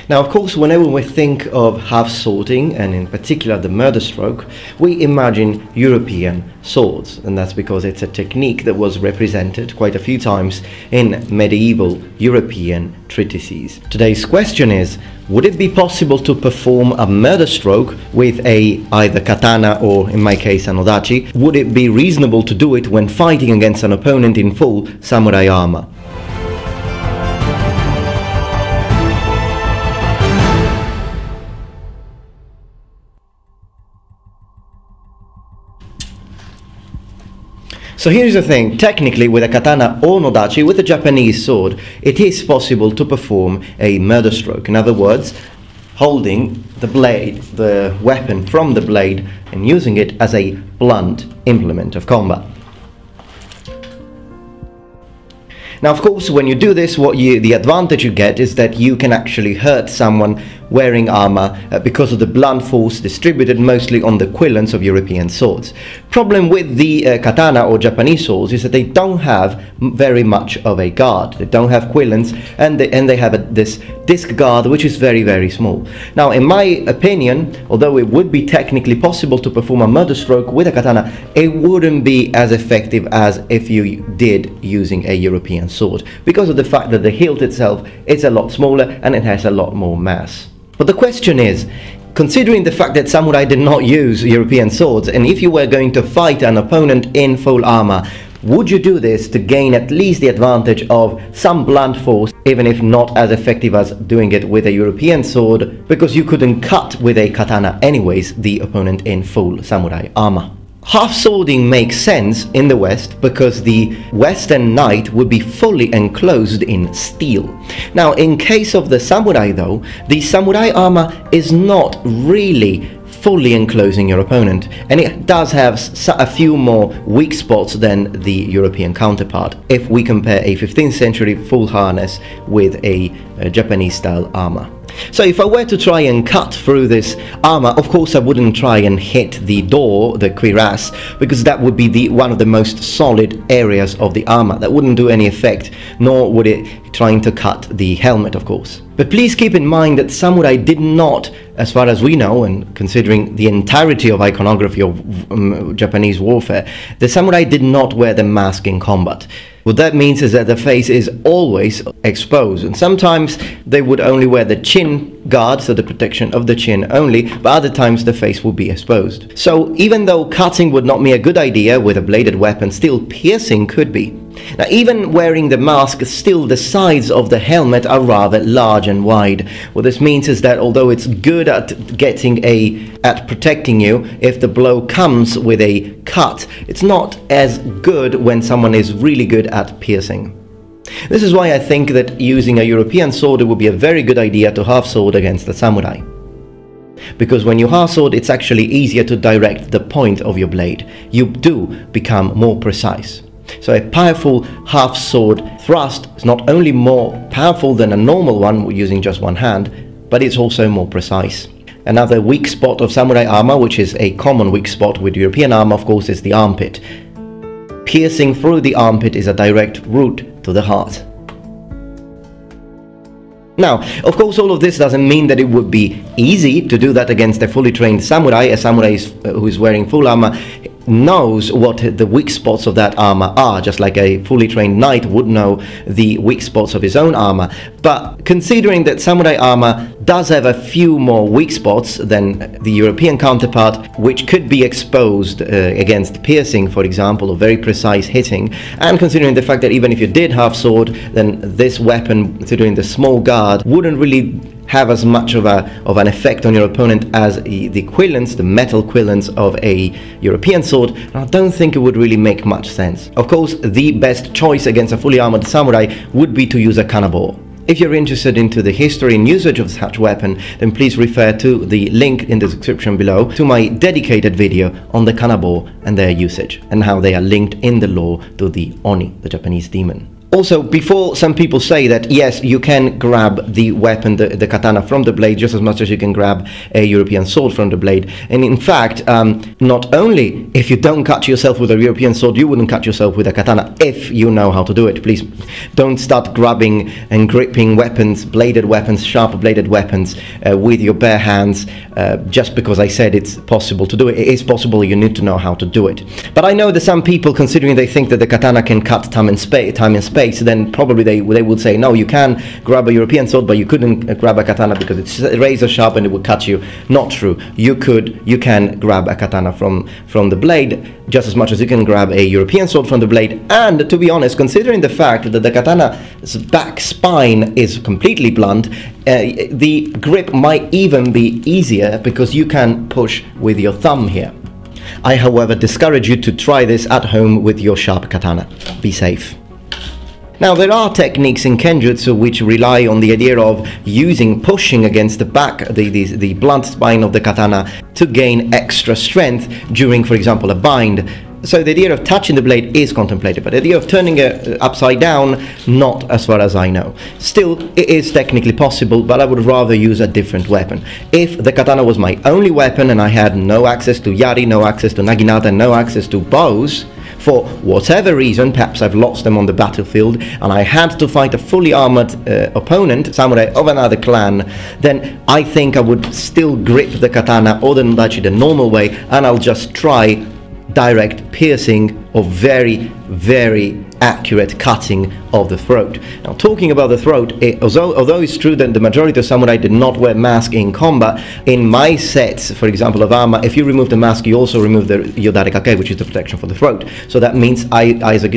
Now, of course, whenever we think of half-swording, and in particular the Murderstroke, we imagine European swords, and that's because it's a technique that was represented quite a few times in medieval European treatises. Today's question is, would it be possible to perform a Murderstroke with either katana or, in my case, an tachi? Would it be reasonable to do it when fighting against an opponent in full samurai armor? So here's the thing, technically with a katana or nodachi, with a Japanese sword, it is possible to perform a Murderstroke. In other words, holding the blade, the weapon from the blade, and using it as a blunt implement of combat. Now, of course, when you do this, the advantage you get is that you can actually hurt someone wearing armor because of the blunt force distributed mostly on the quillons of European swords. Problem with the katana or Japanese swords is that they don't have very much of a guard. They don't have quillons, and they have this disc guard, which is very, very small. Now, in my opinion, although it would be technically possible to perform a Murderstroke with a katana, it wouldn't be as effective as if you did using a European sword, because of the fact that the hilt itself is a lot smaller and it has a lot more mass. But the question is, considering the fact that samurai did not use European swords, and if you were going to fight an opponent in full armor, would you do this to gain at least the advantage of some blunt force, even if not as effective as doing it with a European sword, because you couldn't cut with a katana anyways the opponent in full samurai armor? Half-swording makes sense in the West because the Western knight would be fully enclosed in steel. Now, in case of the samurai though, the samurai armor is not really fully enclosing your opponent, and it does have a few more weak spots than the European counterpart if we compare a 15th century full harness with a Japanese style armor. So if I were to try and cut through this armor, of course I wouldn't try and hit the door, the cuirass, because that would be one of the most solid areas of the armor. That wouldn't do any effect, nor would it trying to cut the helmet, of course. But please keep in mind that samurai did not, as far as we know, and considering the entirety of iconography of Japanese warfare, the samurai did not wear the mask in combat. What that means is that the face is always exposed, and sometimes they would only wear the chin guard, so the protection of the chin only, but other times the face would be exposed. So even though cutting would not be a good idea with a bladed weapon, still piercing could be. Now, even wearing the mask, still the sides of the helmet are rather large and wide. What this means is that although it's good at protecting you if the blow comes with a cut, it's not as good when someone is really good at piercing. This is why I think that using a European sword, it would be a very good idea to half-sword against the samurai. Because when you half-sword, it's actually easier to direct the point of your blade. You do become more precise. So a powerful half-sword thrust is not only more powerful than a normal one using just one hand, but it's also more precise. Another weak spot of samurai armor, which is a common weak spot with European armor, of course, is the armpit. Piercing through the armpit is a direct route to the heart. Now, of course, all of this doesn't mean that it would be easy to do that against a fully trained samurai. A samurai who is wearing full armor knows what the weak spots of that armor are, just like a fully trained knight would know the weak spots of his own armor. But considering that samurai armor does have a few more weak spots than the European counterpart, which could be exposed against piercing, for example, or very precise hitting, and considering the fact that even if you did half-sword, then this weapon, considering the small guard, wouldn't really have as much of an effect on your opponent as the quillons, the metal quillons of a European sword, and I don't think it would really make much sense. Of course, the best choice against a fully armored samurai would be to use a kanabou. If you're interested into the history and usage of such weapon, then please refer to the link in the description below to my dedicated video on the kanabou and their usage, and how they are linked in the lore to the Oni, the Japanese demon. Also, before some people say that, yes, you can grab the weapon, the katana, from the blade just as much as you can grab a European sword from the blade. And in fact, not only if you don't cut yourself with a European sword, you wouldn't cut yourself with a katana if you know how to do it. Please don't start grabbing and gripping weapons, bladed weapons, sharp bladed weapons with your bare hands just because I said it's possible to do it. It is possible, you need to know how to do it. But I know that some people, considering they think that the katana can cut time and space, then probably they would say, no, you can grab a European sword, but you couldn't grab a katana because it's razor sharp and it would cut you. Not true. You can grab a katana from the blade just as much as you can grab a European sword from the blade. And to be honest, considering the fact that the katana's back spine is completely blunt, the grip might even be easier because you can push with your thumb here. I, however, discourage you to try this at home with your sharp katana. Be safe. Now, there are techniques in Kenjutsu which rely on the idea of pushing against the back, the blunt spine of the katana to gain extra strength during, for example, a bind. So the idea of touching the blade is contemplated, but the idea of turning it upside down, not as far as I know. Still, it is technically possible, but I would rather use a different weapon. If the katana was my only weapon and I had no access to yari, no access to naginata, no access to bows, for whatever reason, perhaps I've lost them on the battlefield, and I had to fight a fully armored opponent, samurai of another clan, then I think I would still grip the katana or the dachi the normal way, and I'll just try direct piercing or very, very accurate cutting of the throat. Now, talking about the throat, although it's true that the majority of samurai did not wear masks in combat, in my sets, for example, of armor, if you remove the mask, you also remove the yodare kake, which is the protection for the throat. So that means, as you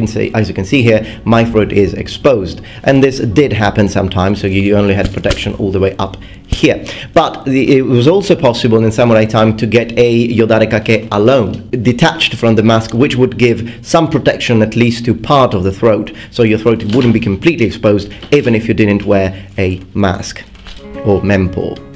can see here, my throat is exposed. And this did happen sometimes, so you only had protection all the way up here. But it was also possible in samurai time to get a yodare kake alone, detached from the mask, which would give some protection at least to part of the throat, so your throat wouldn't be completely exposed even if you didn't wear a mask or mempo.